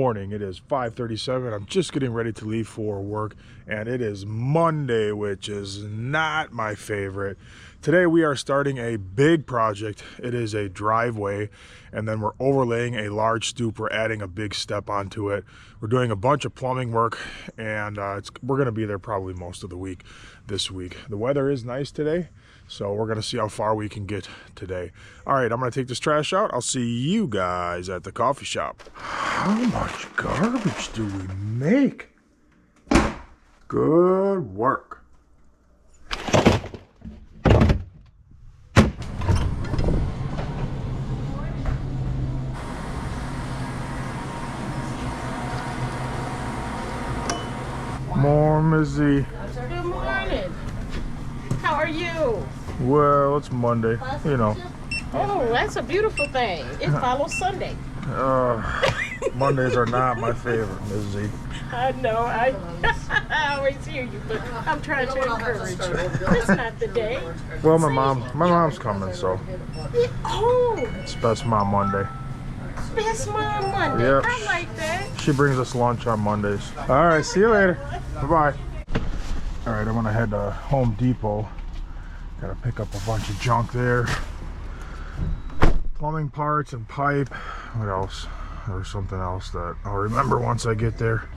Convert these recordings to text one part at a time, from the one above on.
morning. It is 5:37. I'm just getting ready to leave for work, and it is Monday, which is not my favorite. Today we are starting a big project. It is a driveway, and then we're overlaying a large stoop. We're adding a big step onto it. We're doing a bunch of plumbing work, and we're going to be there probably most of the week this week. The weather is nice today, so we're going to see how far we can get today. All right, I'm going to take this trash out. I'll see you guys at the coffee shop. How much garbage do we make? Good work. More Mizzy. Good morning. How are you? Well, it's Monday, you know. Oh, that's a beautiful thing. It follows Sunday. Mondays are not my favorite, Mizzy. I know. I always hear you, but I'm trying to encourage you. It's not the day. Well, my mom's coming, so Oh, it's Best Mom Monday. Best Mom Monday. Yep. I like that. She brings us lunch on Mondays. All right, see you later. Bye-bye. All right, I'm gonna head to Home Depot. Gotta pick up a bunch of junk there. Plumbing parts and pipe. What else? There's something else that I'll remember once I get there.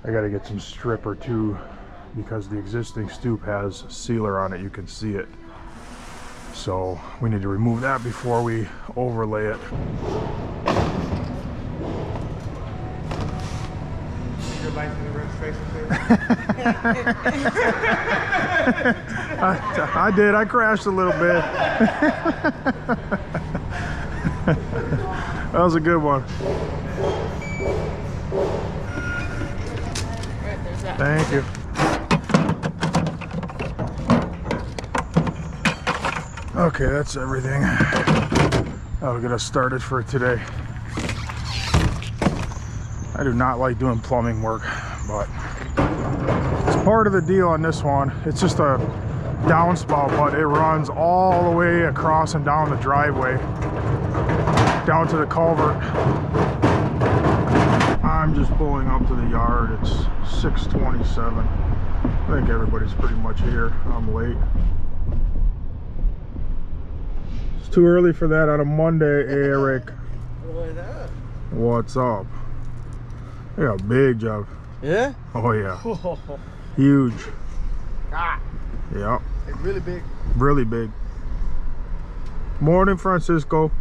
I gotta get some strip or two because the existing stoop has sealer on it. You can see it. So we need to remove that before we overlay it. Your license and registration, please? I did. I crashed a little bit. That was a good one. Thank you. Okay, that's everything. That'll get us started for today. I do not like doing plumbing work, but it's part of the deal on this one. It's just a downspout, but it runs all the way across and down the driveway, down to the culvert. I'm just pulling up to the yard. It's 6:27. I think everybody's pretty much here. I'm late. It's too early for that on a Monday, Eric. What up? What's up? Yeah, big job. Yeah? Oh yeah. Huge. Ah, Yeah. it's really big. Really big. Morning, Francisco.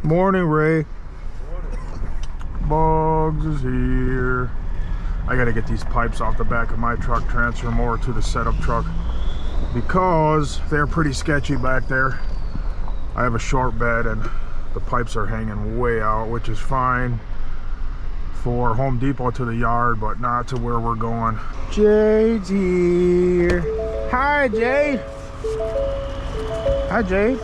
Morning, Ray. Bugs is here. I gotta get these pipes off the back of my truck, transfer them over to the setup truck because they're pretty sketchy back there. I have a short bed and the pipes are hanging way out, which is fine for Home Depot to the yard, but not to where we're going. Jade's here. Hi, Jade. Hi, Jade.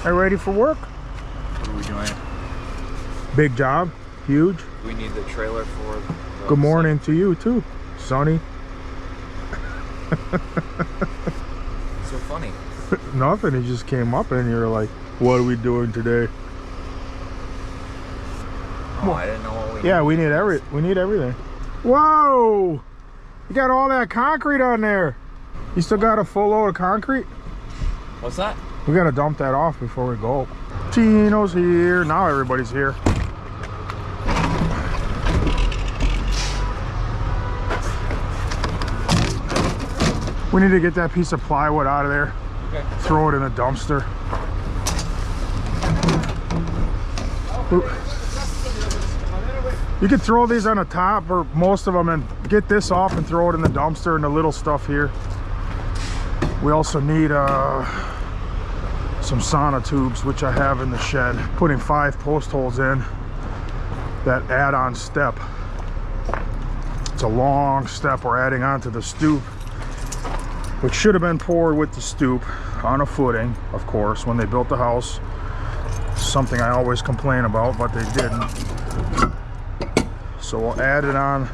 Are you ready for work? What are we doing? Big job, huge. We need the trailer for the Good morning to you too, Sonny. So funny. Nothing, he just came up and you're like, what are we doing today? Oh, I didn't know what we Yeah, we need everything. Whoa! You got all that concrete on there. You still got a full load of concrete? What's that? We gotta dump that off before we go. Tino's here. Now everybody's here. We need to get that piece of plywood out of there. Okay. Throw it in the dumpster. Ooh. You could throw these on the top or most of them and get this off and throw it in the dumpster and the little stuff here. We also need some sauna tubes, which I have in the shed. Putting 5 post holes in that add-on step. It's a long step we're adding onto the stoop. which should have been poured with the stoop on a footing, of course, when they built the house. Something I always complain about, but they didn't. So we'll add it on,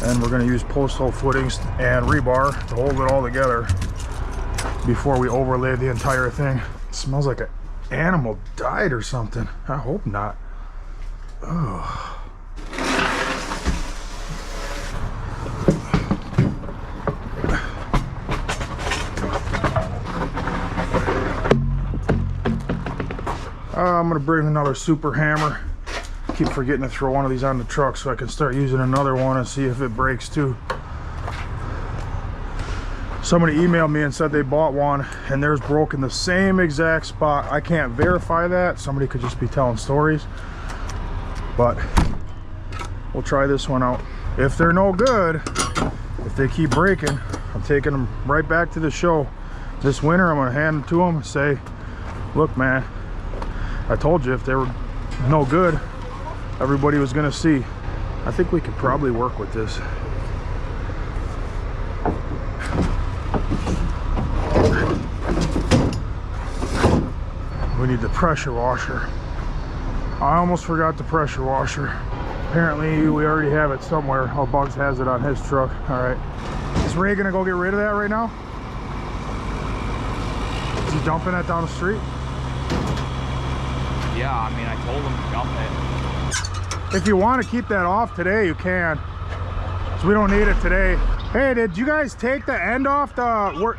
and we're going to use post hole footings and rebar to hold it all together before we overlay the entire thing. It smells like an animal died or something. I hope not. Ugh. I'm gonna bring another super hammer. Keep forgetting to throw one of these on the truck so I can start using another one and see if it breaks too. Somebody emailed me and said they bought one and theirs broke in the same exact spot. I can't verify that. Somebody could just be telling stories. But we'll try this one out. If they're no good, if they keep breaking, I'm taking them right back to the show. This winter, I'm gonna hand them to them and say, look man, I told you if they were no good, everybody was gonna see. I think we could probably work with this. We need the pressure washer. I almost forgot the pressure washer. Apparently we already have it somewhere. Oh, Bugs has it on his truck. All right. Is Ray gonna go get rid of that right now? Is he dumping that down the street? Yeah, I mean, I told him to dump it. If you want to keep that off today, you can. So we don't need it today. Hey, did you guys take the end off the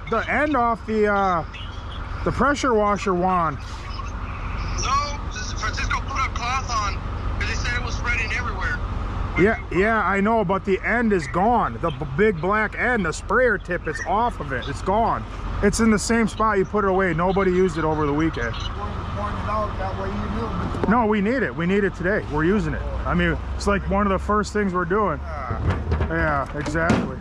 pressure washer wand? No, Francisco put a cloth on because they said it was spreading everywhere. Yeah, I know, but the end is gone. The big black end, the sprayer tip is off of it. It's gone. It's in the same spot you put it away. Nobody used it over the weekend. No, we need it. We need it today. We're using it. I mean, it's like one of the first things we're doing. Yeah, exactly.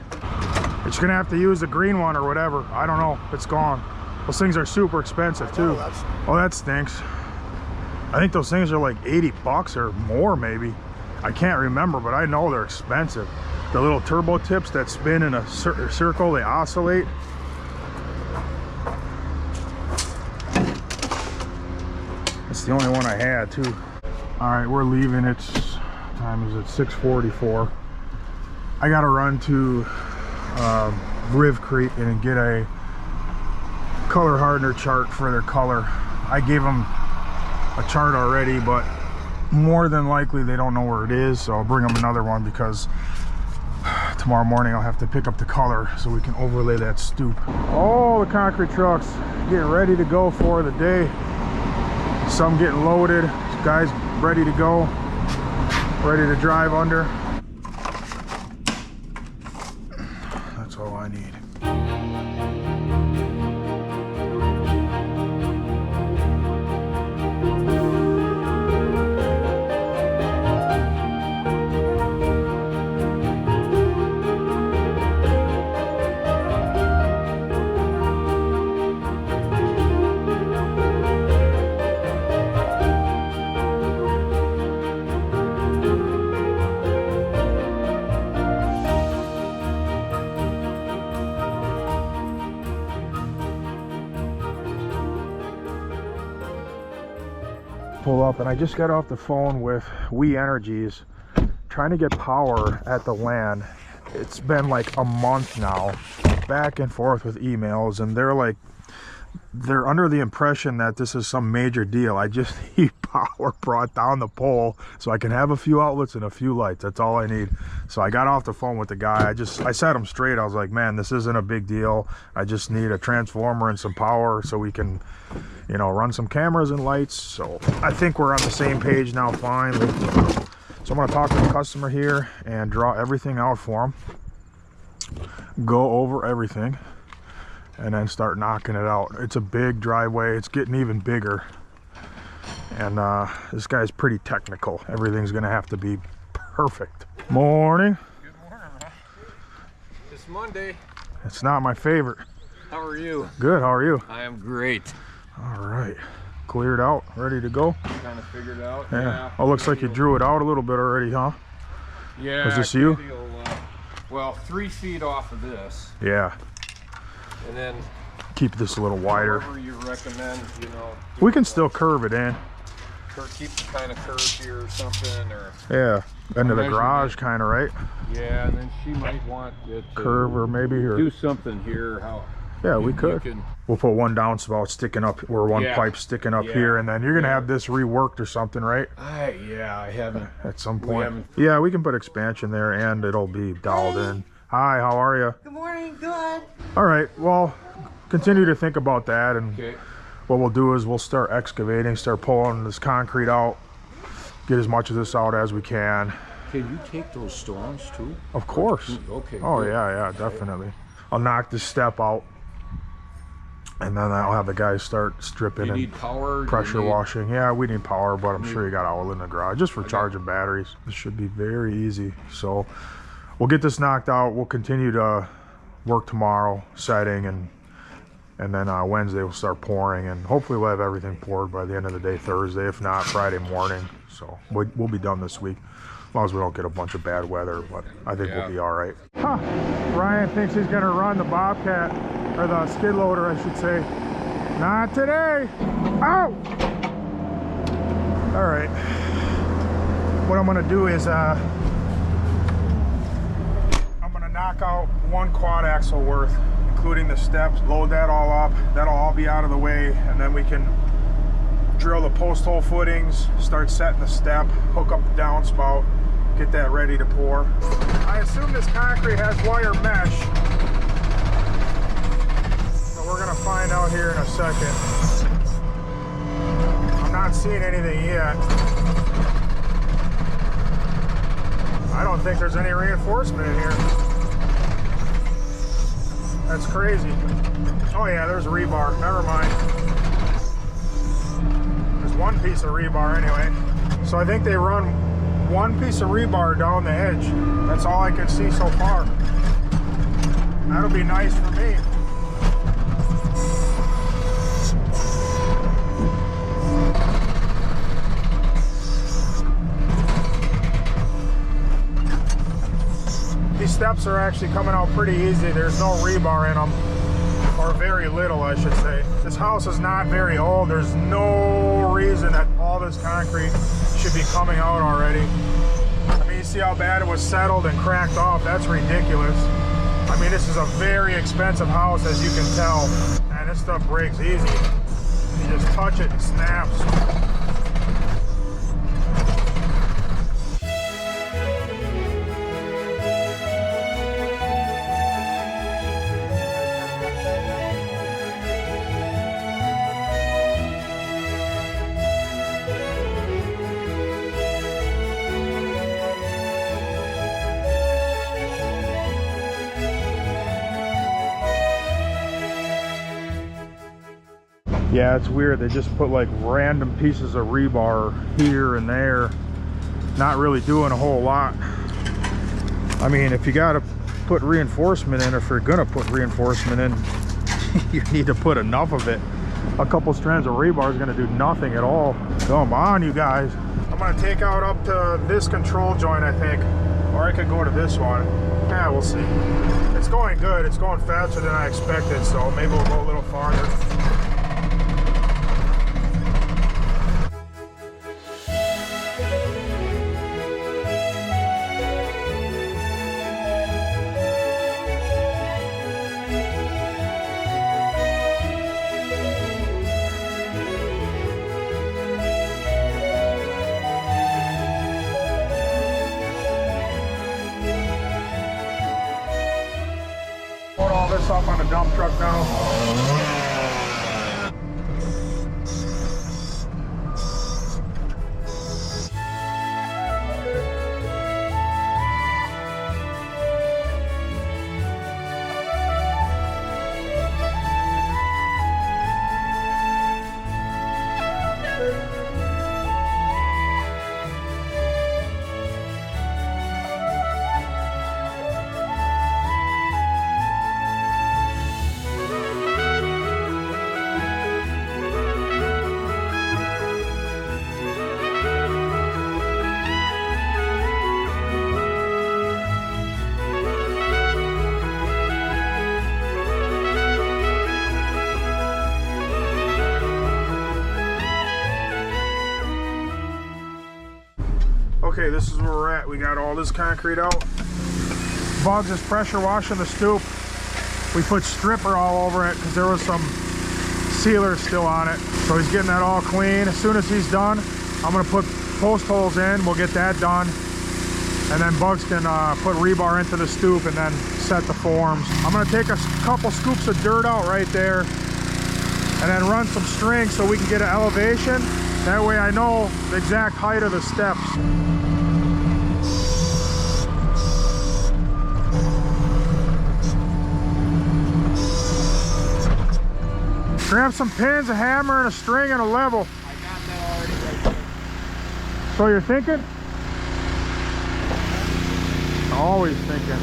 It's gonna have to use the green one or whatever. I don't know. It's gone. Those things are super expensive too. Oh, that stinks. I think those things are like 80 bucks or more maybe. I can't remember, but I know they're expensive. The little turbo tips that spin in a circle, they oscillate. It's the only one I had too. All right, we're leaving. It's time is it 6:44. I gotta run to Riv Creek and get a color hardener chart for their color. I gave them a chart already, but more than likely they don't know where it is, so I'll bring them another one because tomorrow morning I'll have to pick up the color so we can overlay that stoop. All the concrete trucks getting ready to go for the day. Some getting loaded, guys ready to go, ready to drive under. That's all I need. Pull up, and I just got off the phone with We Energies trying to get power at the land. It's been like a month now, back and forth with emails, and they're under the impression that this is some major deal. I just need power brought down the pole so I can have a few outlets and a few lights. That's all I need. So I got off the phone with the guy. I set him straight. I was like, man, this isn't a big deal. I just need a transformer and some power so we can, you know, run some cameras and lights. So I think we're on the same page now finally. So I'm going to talk to the customer here and draw everything out for him, go over everything, and then start knocking it out. It's a big driveway. It's getting even bigger. And this guy's pretty technical. Everything's gonna have to be perfect. Morning. Good morning, man. It's Monday. It's not my favorite. How are you? Good, how are you? I am great. All right. Cleared out, ready to go? Kind of figured out. Yeah. Oh, looks like you drew it out a little bit already, huh? Yeah. Was this you? Well, 3 feet off of this. Yeah. and then keep this a little wider. whatever you recommend, you know. We can still curve it in. keep the kind of curve here or something, or Yeah, into the measurement. garage kind of, right? yeah, and then she might want it to Curve or maybe here. do something here. How? Yeah, we you could. can- We'll put one downspout sticking up, or one Yeah. pipe sticking up Yeah. here, and then you're gonna Yeah. have this reworked or something, right? Yeah, I haven't. At some We point. haven't- Yeah, we can put expansion there, and it'll be doweled in. Hi, how are you? Good morning, good. All right, well, continue to think about that, and Okay. what we'll do is we'll start excavating, start pulling this concrete out, get as much of this out as we can. Can you take those stones too? Of course. Okay. Oh good. yeah, definitely. I'll knock this step out, and then I'll have the guys start stripping You and need power. Do you pressure need- washing. Yeah, we need power, but I'm sure you got oil in the garage just for charging batteries. This should be very easy. So we'll get this knocked out. We'll continue to work tomorrow, setting, and then Wednesday we'll start pouring, and hopefully we'll have everything poured by the end of the day Thursday, if not Friday morning. So we'll be done this week, as long as we don't get a bunch of bad weather, but I think we'll be all right. Huh. Ryan thinks he's gonna run the Bobcat, or the skid loader I should say. Not today. Ow! All right, what I'm gonna do is I'm gonna knock out one quad axle worth, including the steps, load that all up. That'll all be out of the way, and then we can drill the post hole footings, start setting the step, hook up the downspout, get that ready to pour. I assume this concrete has wire mesh, but we're gonna find out here in a second. I'm not seeing anything yet. I don't think there's any reinforcement in here. That's crazy. Oh yeah, there's rebar. Never mind. There's one piece of rebar anyway. So I think they run one piece of rebar down the edge. That's all I can see so far. That'll be nice for me. These steps are actually coming out pretty easy. There's no rebar in them, or very little, I should say. This house is not very old. There's no reason that all this concrete should be coming out already. I mean, you see how bad it was settled and cracked off? That's ridiculous. I mean, this is a very expensive house, as you can tell, and this stuff breaks easy. You just touch it, it snaps. Yeah, it's weird. They just put like random pieces of rebar here and there, not really doing a whole lot. I mean, if you got to put reinforcement in, if you're gonna put reinforcement in, you need to put enough of it. A couple strands of rebar is gonna do nothing at all. Come on, you guys. I'm gonna take out up to this control joint, I think, or I could go to this one. Yeah, we'll see. It's going good. It's going faster than I expected, so maybe we'll go a little farther. Load all this up on the dump truck now. Okay, this is where we're at. We got all this concrete out. Bugs is pressure washing the stoop. We put stripper all over it because there was some sealer still on it. So he's getting that all clean. As soon as he's done, I'm gonna put post holes in. We'll get that done. And then Bugs can put rebar into the stoop and then set the forms. I'm gonna take a couple scoops of dirt out right there and then run some string so we can get an elevation. That way I know the exact height of the steps. Grab some pins, a hammer, and a string, and a level. I got that already right there. So you're thinking? Always thinking.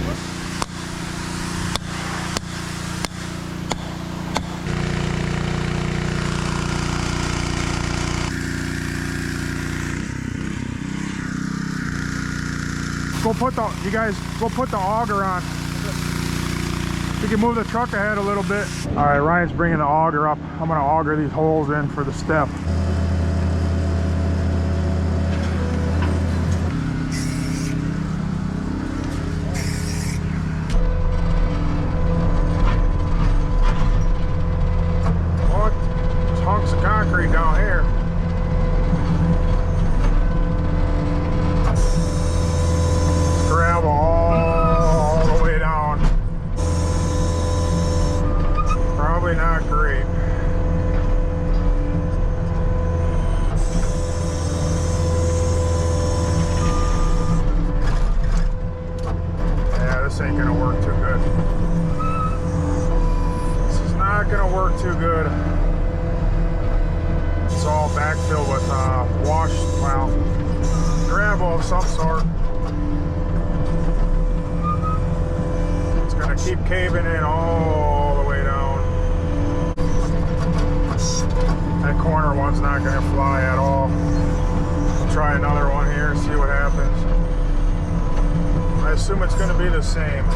You guys go put the auger on. You can move the truck ahead a little bit. All right, Ryan's bringing the auger up. I'm gonna auger these holes in for the step. Oh, there's hunks of concrete down here. Gravel all the way down. Probably not great. Yeah, this ain't gonna work too good. This is not gonna work too good. It's all backfilled with gravel of some sort. It's gonna keep caving in all the way down. That corner one's not gonna fly at all. I'll try another one here and see what happens. I assume it's gonna be the same.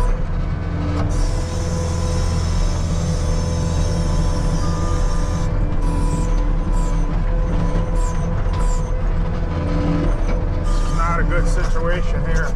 This is not a good situation here.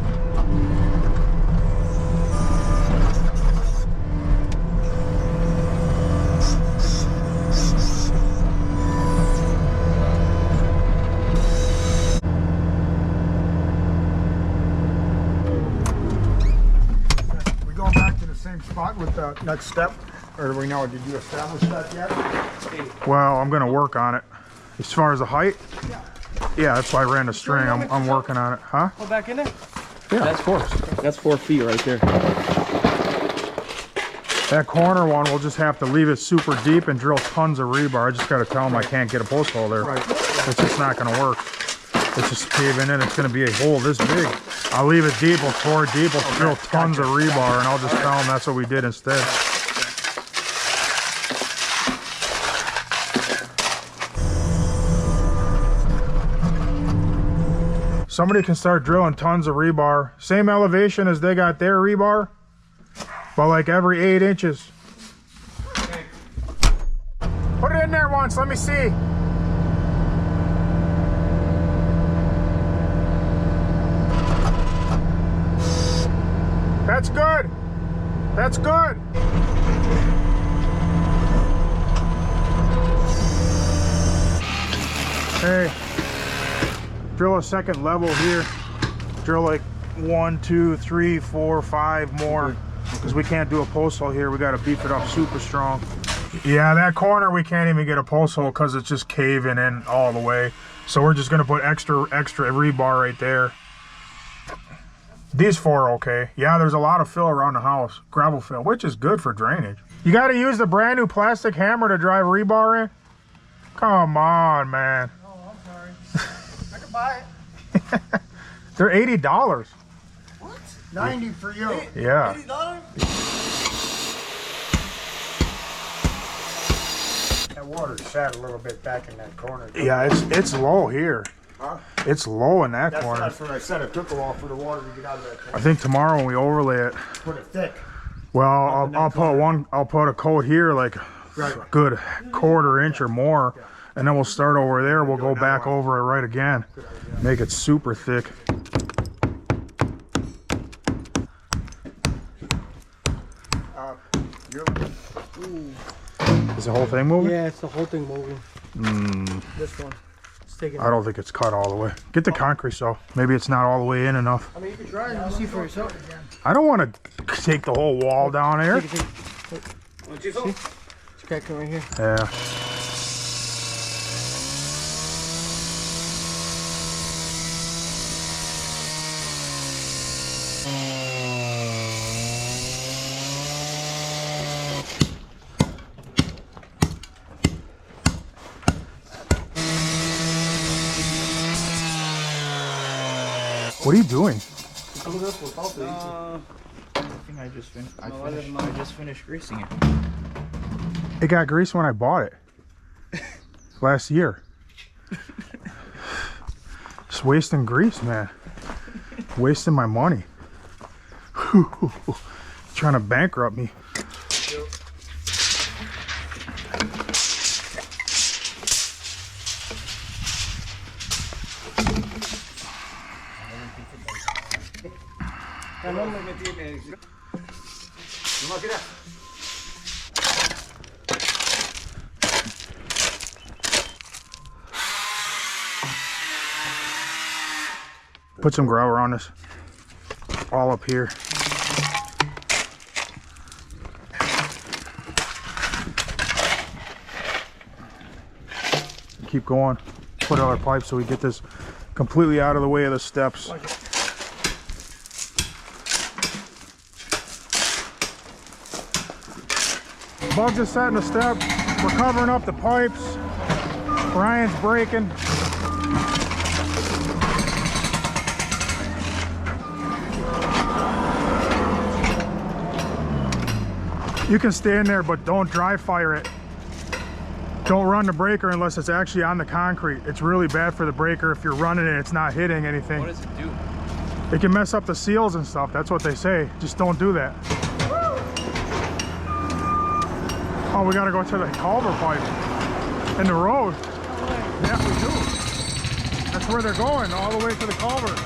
Spot with the next step, or do we know, did you establish that yet? Well, I'm gonna work on it. As far as the height? Yeah, that's why I ran the string. I'm working on it. Huh? Go back in there? Yeah. That's 4 feet right there. That corner one, we'll just have to leave it super deep and drill tons of rebar. I just gotta tell them I can't get a post hole there. Right. It's just not gonna work. It's just caving in. It's gonna be a hole this big. I'll leave it deep, we'll core deep, we'll drill tons of rebar, and I'll just tell them that's what we did instead. Somebody can start drilling tons of rebar. Same elevation as they got their rebar, but like every 8 inches. Put it in there once, let me see. That's good. That's good. Hey, drill a second level here. Drill like 1, 2, 3, 4, 5 more, because we can't do a post hole here. We got to beef it up super strong. Yeah, that corner we can't even get a post hole because it's just caving in all the way. So we're just gonna put extra rebar right there. These 4 are okay. Yeah, there's a lot of fill around the house, gravel fill, which is good for drainage. You got to use the brand new plastic hammer to drive rebar in? Come on, man. Oh, I'm sorry. I could buy it. They're $80. What? 90 for you. Yeah. $80? That water sat a little bit back in that corner. Yeah, it's low here. Huh? It's low in that corner. That's what I said. It took a while for the water to get out of that thing. I think tomorrow when we overlay it, Put it thick. well, I'll put a coat here, like Right. a good 1/4 inch or more, and then we'll start over there. We'll go back over it right again. Make it super thick. Is the whole thing moving? Yeah, it's the whole thing moving. This one. It's taking. I don't think it's cut all the way. Get the concrete so. Maybe it's not all the way in enough. I mean, you can try it and see for yourself. I don't want to take the whole wall down there. Take it. See? It's cracking right here. Yeah. What are you doing? I think I just finished. I just finished greasing it. It got grease when I bought it last year. Just wasting grease, man. Wasting my money. Trying to bankrupt me. Put some gravel on this. All up here. Keep going. Put other pipes so we get this completely out of the way of the steps. Bugs is setting the step. We're covering up the pipes. Ryan's braking. You can stand there, but don't dry fire it. Don't run the breaker unless it's actually on the concrete. It's really bad for the breaker if you're running it, it's not hitting anything. What does it do? It can mess up the seals and stuff. That's what they say. Just don't do that. Oh, we gotta go to the culvert pipe in the road. Yeah, we do. That's where they're going, all the way to the culvert.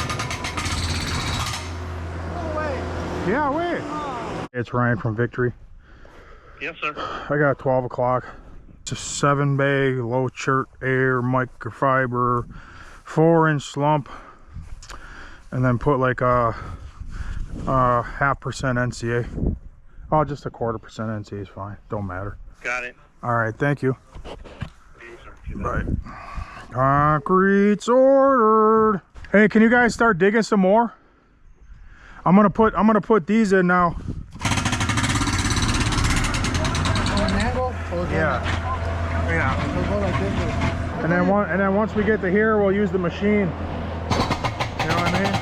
No way. Yeah, wait. It's Ryan from Victory. Yes, sir. I got 12 o'clock. It's a 7-bay low chert air microfiber 4-inch slump, and then put like a 0.5% NCA. Oh, just a 1/4% NCA is fine. Don't matter. Got it. All right, thank you. Right. Concrete's ordered. Hey, can you guys start digging some more? I'm gonna put these in now. Yeah. And then once we get to here, we'll use the machine. You know what I mean?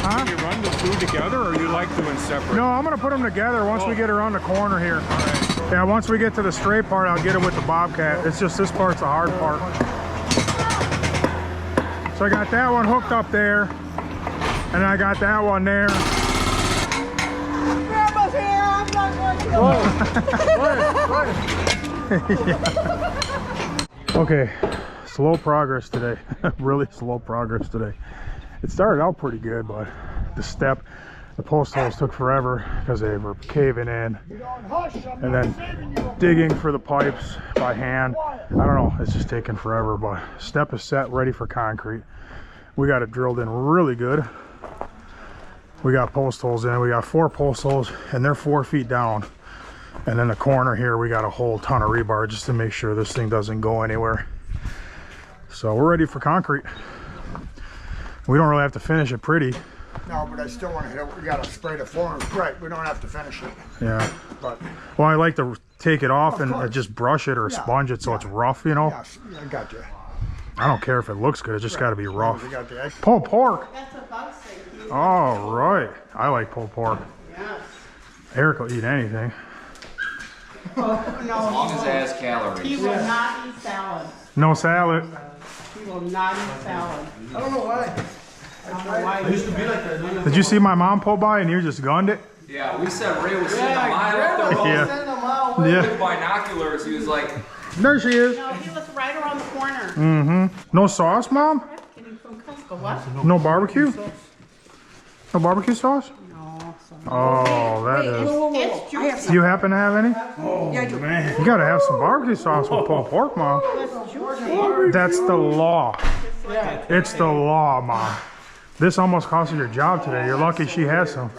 Huh? You run the two together, or you like them in separate? No, I'm gonna put them together once we get around the corner here. All right. Yeah, once we get to the straight part, I'll get it with the Bobcat. It's just this part's the hard part. So I got that one hooked up there, and I got that one there. Grandma's here. I'm not going to. Yeah. Okay, slow progress today. Really slow progress today. It started out pretty good, but the post holes took forever because they were caving in, and then digging for the pipes by hand. I don't know, it's just taking forever, but step is set, ready for concrete. We got it drilled in really good. We got post holes in. We got 4 post holes, and they're 4 feet down. And then the corner here, we got a whole ton of rebar just to make sure this thing doesn't go anywhere. So we're ready for concrete. We don't really have to finish it pretty. No, but I still want to hit it. We got to spray the form. Right, we don't have to finish it. Yeah. But Well, I like to take it off and just brush it or sponge it so it's rough, you know? yes, I got you. I don't care if it looks good. It just got to be rough. We got the egg. Pulled pork. That's a bug thing. All right. I like pulled pork. Yes. Eric will eat anything. Oh, As long as it has calories. He will not eat salad. No salad. He will not eat salad. I don't know why. I don't know why. I used to be like that. Did you see my mom pull by and you just gunned it? Yeah, we said Ray was sitting a mile up the road Yeah. Send them out. Yeah. with binoculars. He was like, There she is. No, he was right around the corner. Mm-hmm. No sauce, Mom? Getting from Costco. What? No barbecue? No barbecue sauce? No. Oh, that is. It's juicy. Do you happen to have any? Oh, man. You gotta have some barbecue sauce with pulled pork, Mom. That's the law. It's the law, Mom. This almost cost you your job today. You're lucky she has some.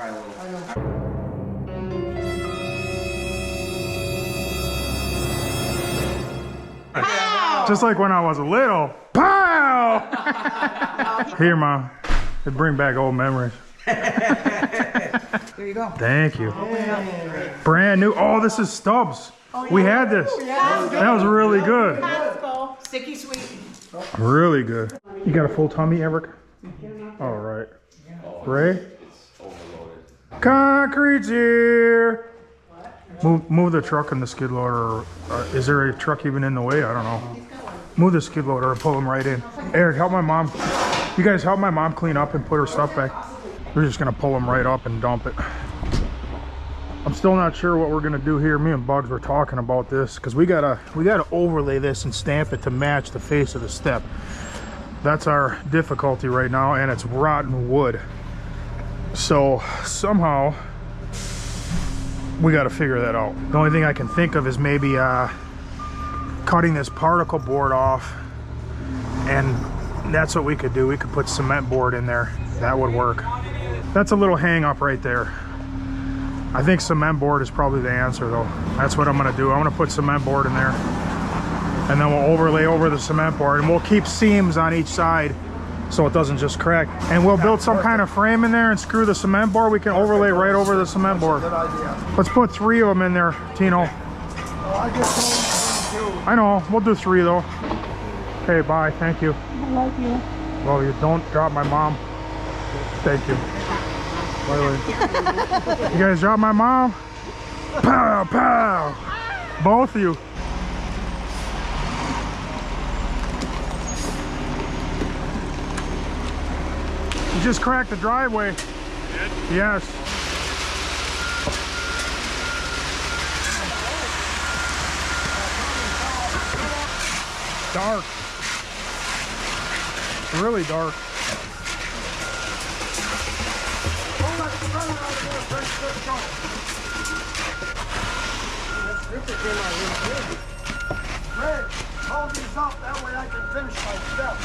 Just like when I was little. Pow! Here, Mom. It bring back old memories. There you go. Thank you. Brand new. Oh, this is Stubbs. We had this. That was really good. Costco. Sticky sweet. Really good. You got a full tummy, Eric? All right. Ray? Concrete's here. Move the truck and the skid loader. Is there a truck even in the way? I don't know. Move the skid loader and pull them right in. Eric, help my mom. You guys help my mom clean up and put her stuff back. We're just gonna pull them right up and dump it. I'm still not sure what we're gonna do here. Me and Bugs were talking about this because we gotta overlay this and stamp it to match the face of the step. That's our difficulty right now, and it's rotten wood. So somehow we got to figure that out. The only thing I can think of is maybe cutting this particle board off, and that's what we could do. We could put cement board in there. That would work. That's a little hang up right there. I think cement board is probably the answer though. That's what I'm gonna do. I'm gonna put cement board in there, and then we'll overlay over the cement board, and we'll keep seams on each side so it doesn't just crack. And we'll build some kind of frame in there and screw the cement board. We can overlay right over the cement board. Good idea. Let's put 3 of them in there, Tino. I just told him to. I know, we'll do 3 though. Okay, bye, thank you. I love you. Well, you don't drop my mom. Thank you. Bye. You guys drop my mom? Pow, pow. Both of you. You just cracked the driveway. Yes. Dark. Really dark. Ray, hold these up, that way I can finish my step.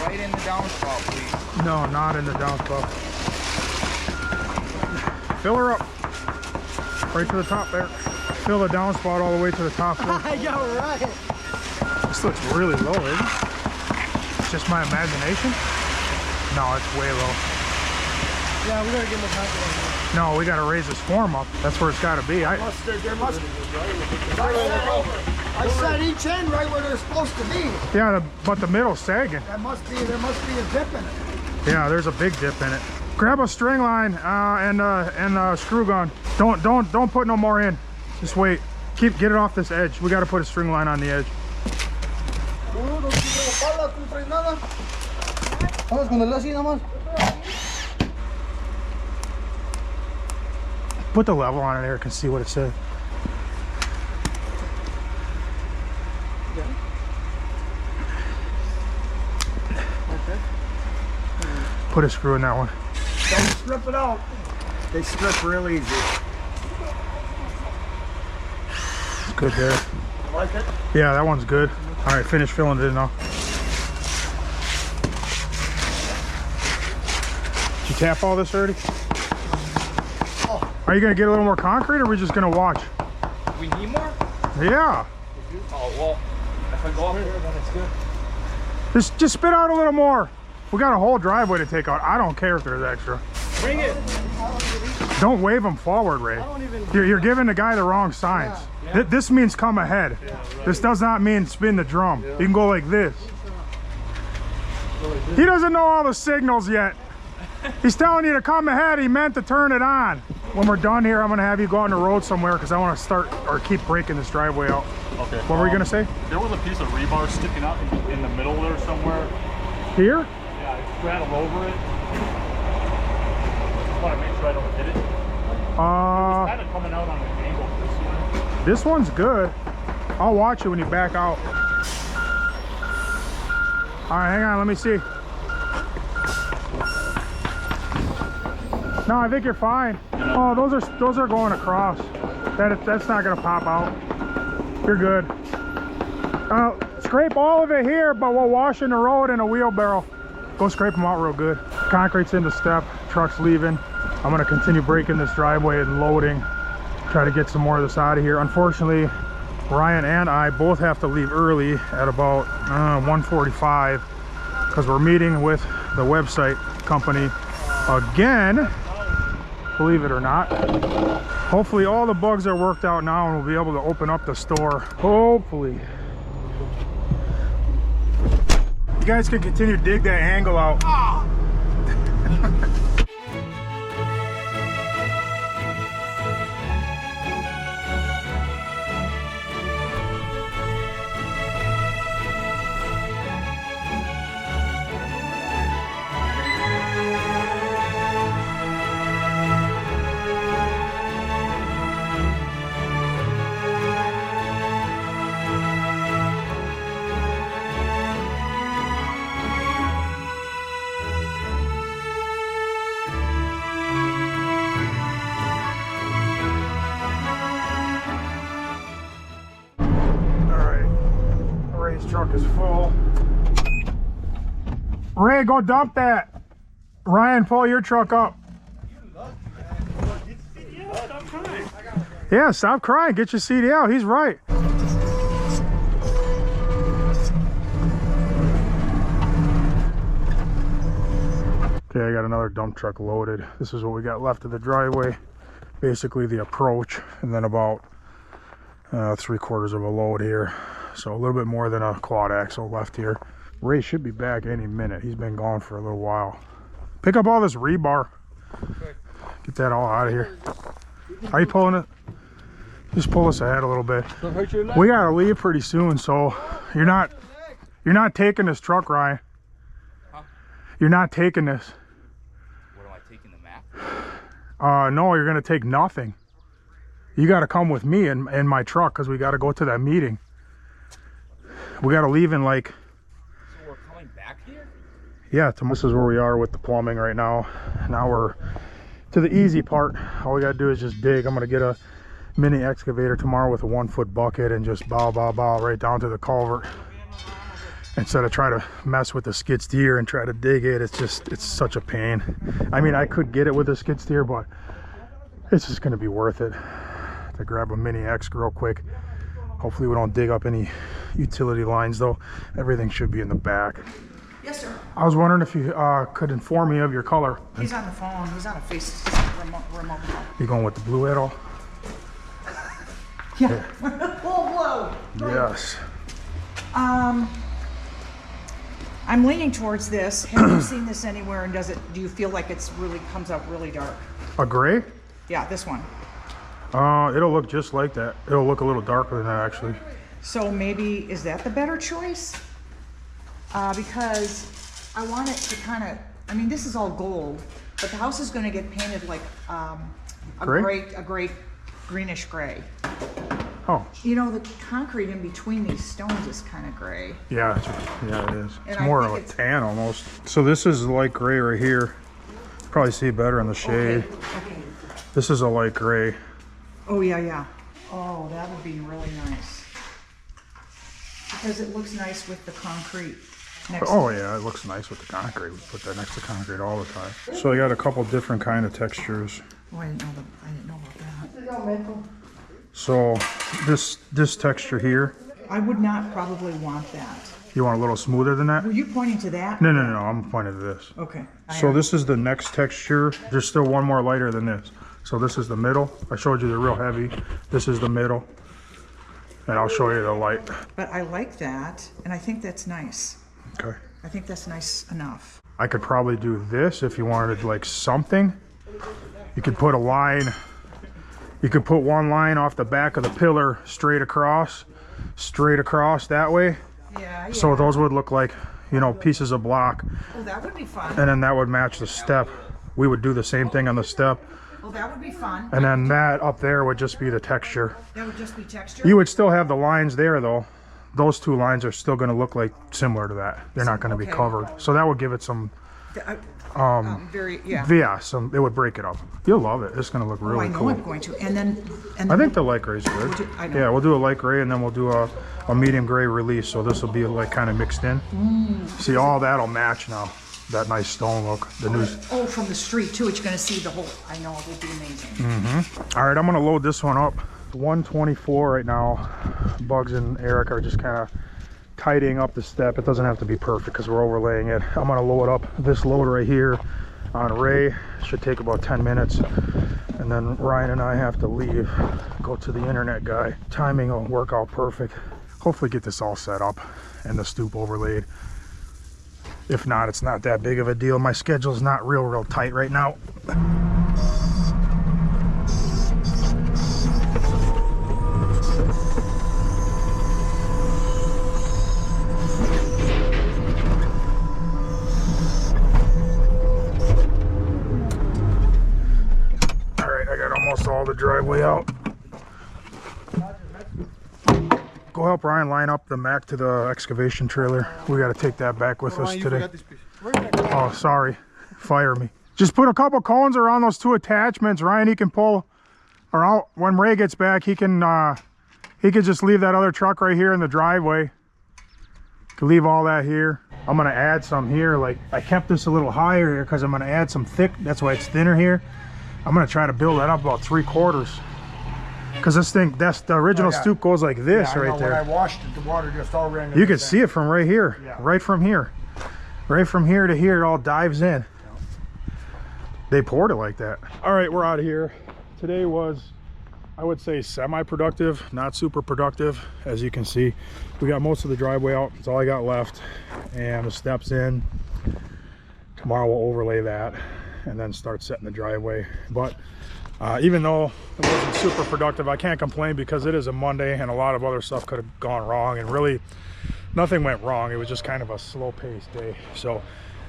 Right in the downspout, please. No, not in the downspout. Fill her up. Right to the top there. Fill the downspout all the way to the top. Yeah, right. This looks really low, isn't it? It's just my imagination? No, it's way low. Yeah, we gotta get more confidence. No, we gotta raise this form up. That's where it's gotta be. There must I set each end right where they're supposed to be. Yeah, but the middle's sagging. There must be a dip in it. Yeah, there's a big dip in it. Grab a string line and a screw gun. Don't put no more in. Just wait. Get it off this edge. We got to put a string line on the edge. Put the level on it there, can see what it says. Put a screw in that one. Don't strip it out. They strip real easy. It's good there. Like it? Yeah, that one's good. All right, finish filling it in now. Did you tap all this already? Are you gonna get a little more concrete, or are we just gonna watch? We need more? Yeah. Oh, well, if I go up here, then it's good. Just spit out a little more. We got a whole driveway to take out. I don't care if there's extra. Bring it. Don't wave them forward, Ray. You're giving the guy the wrong signs. This means come ahead. This does not mean spin the drum. You can go like this. He doesn't know all the signals yet. He's telling you to come ahead. He meant to turn it on. When we're done here, I'm gonna have you go on the road somewhere because I want to start or keep breaking this driveway out. Okay. What were you gonna say? There was a piece of rebar sticking out in the middle there somewhere. Here? Yeah, I straddled over it. I want to make sure I don't hit it. It's kind of coming out on an angle this way. This one's good. I'll watch it when you back out. All right, hang on, let me see. No, I think you're fine. Oh, those are going across. That's not gonna pop out. You're good. Scrape all of it here, but we'll wash in the road in a wheelbarrow. Go scrape them out real good. Concrete's in the step, truck's leaving. I'm gonna continue breaking this driveway and loading. Try to get some more of this out of here. Unfortunately, Ryan and I both have to leave early at about 1:45 because we're meeting with the website company again, believe it or not. Hopefully all the bugs are worked out now and we'll be able to open up the store. Hopefully. You guys can continue to dig that angle out. Truck is full. Ray, go dump that. Ryan, pull your truck up. Yeah, stop crying. Get your CDL. He's right. Okay, I got another dump truck loaded. This is what we got left of the driveway. Basically the approach, and then about 3/4 of a load here. So a little bit more than a quad axle left here. Ray should be back any minute. He's been gone for a little while. Pick up all this rebar. Get that all out of here. Are you pulling it? Just pull us ahead a little bit. We gotta leave pretty soon, so you're not taking this truck, Ryan. Huh? You're not taking this. What am I taking, the map? No, you're gonna take nothing. You gotta come with me in my truck because we gotta go to that meeting. We gotta leave in like... So we're coming back here? Yeah, this is where we are with the plumbing right now. Now we're to the easy part. All we gotta do is just dig. I'm gonna get a mini excavator tomorrow with a 1-foot bucket and just bow right down to the culvert. Instead of try to mess with the skid steer and try to dig it, it's such a pain. I mean, I could get it with a skid steer, but it's just gonna be worth it to grab a mini X real quick. Hopefully we don't dig up any utility lines though. Everything should be in the back. Yes, sir. I was wondering if you could inform me of your color. He's on the phone. He's on a face remote call. You going with the blue at all? Yeah. Full blow. Yes. I'm leaning towards this. Have you seen this anywhere? And do you feel like it's really comes out really dark? A gray? Yeah, this one. It'll look just like that. It'll look a little darker than that actually. So maybe, is that the better choice? Because I want it to kind of, I mean, this is all gold, but the house is going to get painted like a Gray? greenish gray. Oh. You know, the concrete in between these stones is kind of gray. Yeah, it is. And It's I more think of a it's- tan almost. So this is light gray right here. Probably see it better in the shade. Okay. This is a light gray. Oh, yeah. Oh, that would be really nice. Because it looks nice with the concrete next Oh to it. yeah, it looks nice with the concrete. We put that next to concrete all the time. So I got a couple different kind of textures. Oh, I didn't know about that. So this texture here, I would not probably want that. you want a little smoother than that? Were you pointing to that? No, I'm pointing to this. Okay. So this is the next texture. There's still one more lighter than this. So this is the middle. I showed you the real heavy. This is the middle. And I'll show you the light. But I like that, and I think that's nice. Okay. I think that's nice enough. I could probably do this if you wanted like something. You could put a line. You could put one line off the back of the pillar straight across, straight across that way. Yeah. So those would look like, you know, pieces of block. Oh, that would be fun. And then that would match the step. We would do the same thing on the step. Oh, that would be fun. And then that up there would just be the texture. That would just be texture. You would still have the lines there though. Those two lines are still going to look like similar to that. They're not going to be Okay. covered. So that would give it some, Very, yeah. it would break it up. You'll love it. It's going to look Oh, I really know cool. I'm going to. And then I think the light gray is good. I know. Yeah, we'll do a light gray and then we'll do a medium gray release. So this will be like kind of mixed in. See, all that'll match now. That nice stone look. The new. Oh, from the street too. You're going to see the whole. I know it would be amazing. All right, I'm going to load this one up. 124 right now. Bugs and Eric are just kind of tidying up the step. It doesn't have to be perfect because we're overlaying it. I'm going to load up this load right here on Ray. Should take about 10 minutes. And then Ryan and I have to leave, go to the internet guy. Timing will work out perfect. Hopefully get this all set up and the stoop overlaid. If not, it's not that big of a deal. My schedule's not real tight right now. All the driveway out. Go help Ryan line up the Mac to the excavation trailer. We got to take that back with us today. Oh, sorry. Fire me. Just put a couple cones around those two attachments. Ryan, he can pull, or out when Ray gets back, he can just leave that other truck right here in the driveway. Can leave all that here. I'm gonna add some here. Like I kept this a little higher here because I'm gonna add some thick. That's why it's thinner here. I'm gonna try to build that up about 3/4, because this thing, that's the original stoop goes like this right there. When I washed it, the water just all ran. You can see it from right here, right from here to here. It all dives in. They poured it like that. All right, we're out of here. Today was, I would say, semi-productive, not super productive. As you can see, we got most of the driveway out. That's all I got left, and the steps in. Tomorrow we'll overlay that and then start setting the driveway. But even though it wasn't super productive, I can't complain because it is a Monday and a lot of other stuff could have gone wrong, and really nothing went wrong. It was just kind of a slow-paced day. So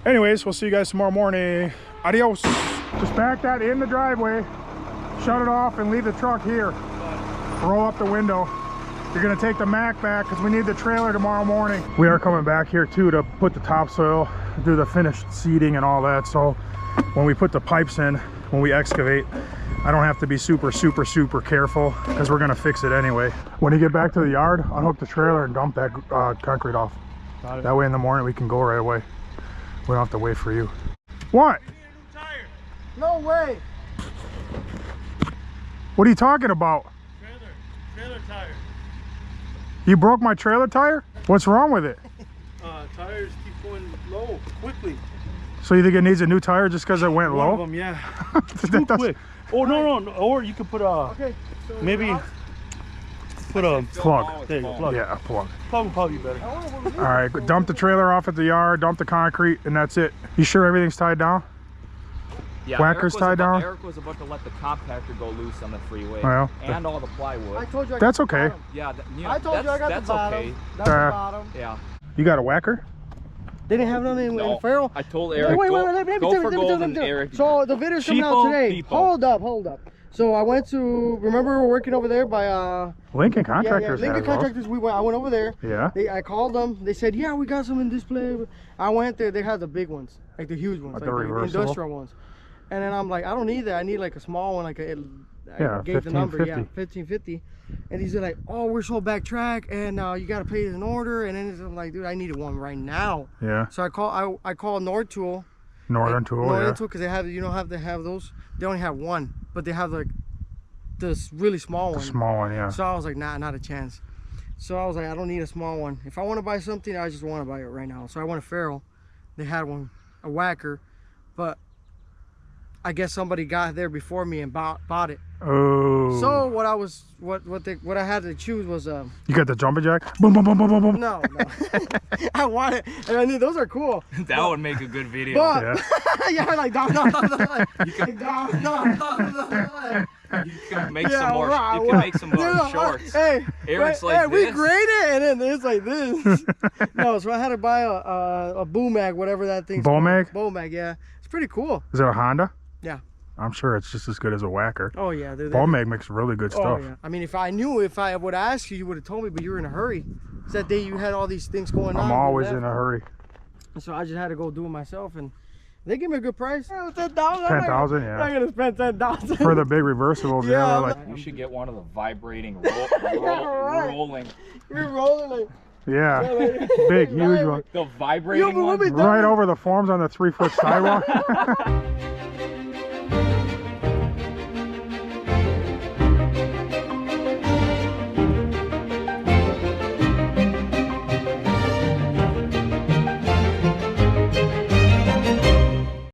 anyways, we'll see you guys tomorrow morning. Adios. Just back that in the driveway, shut it off, and leave the truck here. Roll up the window. You're gonna take the Mac back because we need the trailer tomorrow morning. We are coming back here too to put the topsoil, do the finished seeding and all that. So when we put the pipes in, when we excavate, I don't have to be super careful because we're gonna fix it anyway. When you get back to the yard, unhook the trailer and dump that concrete off. That way in the morning we can go right away. We don't have to wait for you. What? No way. What are you talking about? Trailer tire. You broke my trailer tire? What's wrong with it? Tires keep going low quickly. So you think it needs a new tire just because it went One low? of them, yeah. Too quick. Oh no. Or you could put a maybe put a Plug. There you go. Plug. Yeah, a plug. Plug would probably be better. All right, dump the trailer off at the yard, dump the concrete, and that's it. You sure everything's tied down? Yeah, Whacker's tied down? Eric was about to let the compactor go loose on the freeway. Well, and all the plywood. I told you I That's got the okay. bottom. Yeah, I told you I got that's the bottom. okay. That's the bottom. Yeah. You got a whacker? They didn't have nothing in Farrell. I told Eric, Wait, go, let me go tell for you, golden, Eric. So the video's coming out today. Hold up. So I went to, remember we were working over there by Lincoln Contractors. Lincoln has those. Contractors. I went over there. Yeah. I called them. They said, yeah, we got some in display. I went there. They had the big ones, like the huge ones, Like like the the reversible? industrial ones. And then I'm like, I don't need that. I need like a small one, like I gave the 1550. number, 1550. And he's like, oh, we're so backtrack, and you gotta pay an order. And then I'm like, dude, I needed one right now. Yeah. So I call Nord Tool. Northern Tool, Northern Tool, because they have, have to have those. They only have one, but they have like this really small one. The small one, yeah. So I was like, nah, not a chance. So I was like, I don't need a small one. If I want to buy something, I just want to buy it right now. So I went to Farrell. They had one, a whacker, but I guess somebody got there before me and bought it. Oh. So what I had to choose was You got the jumping jack? Boom, boom, boom, boom, boom, boom. no. I want it. And I knew those are cool. That would make a good video. But Yeah. yeah, like no. can make some more. You can make some more shorts. Hey, Aaron's hey, like we this. grade it, and then it's like this. No, so I had to buy a boom mag, whatever that thing's Bow called. mag? Bow mag, yeah. It's pretty cool. Is it a Honda? Yeah. I'm sure it's just as good as a whacker. Oh yeah. Ball mag makes really good stuff. Oh yeah. I mean, if I knew, if I would ask you, you would have told me, but you were in a hurry. It's that day you had all these things going on. I'm always in a hurry. So I just had to go do it myself, and they give me a good price. 10,000. 10,000, yeah. I'm gonna spend 10,000 For the big reversibles, Yeah, yeah, I'm like, You should get one of the vibrating right. rolling. We're rolling like. yeah, like big, huge one. The vibrating Yo, but one. what we Right over the forms on the 3-foot sidewalk.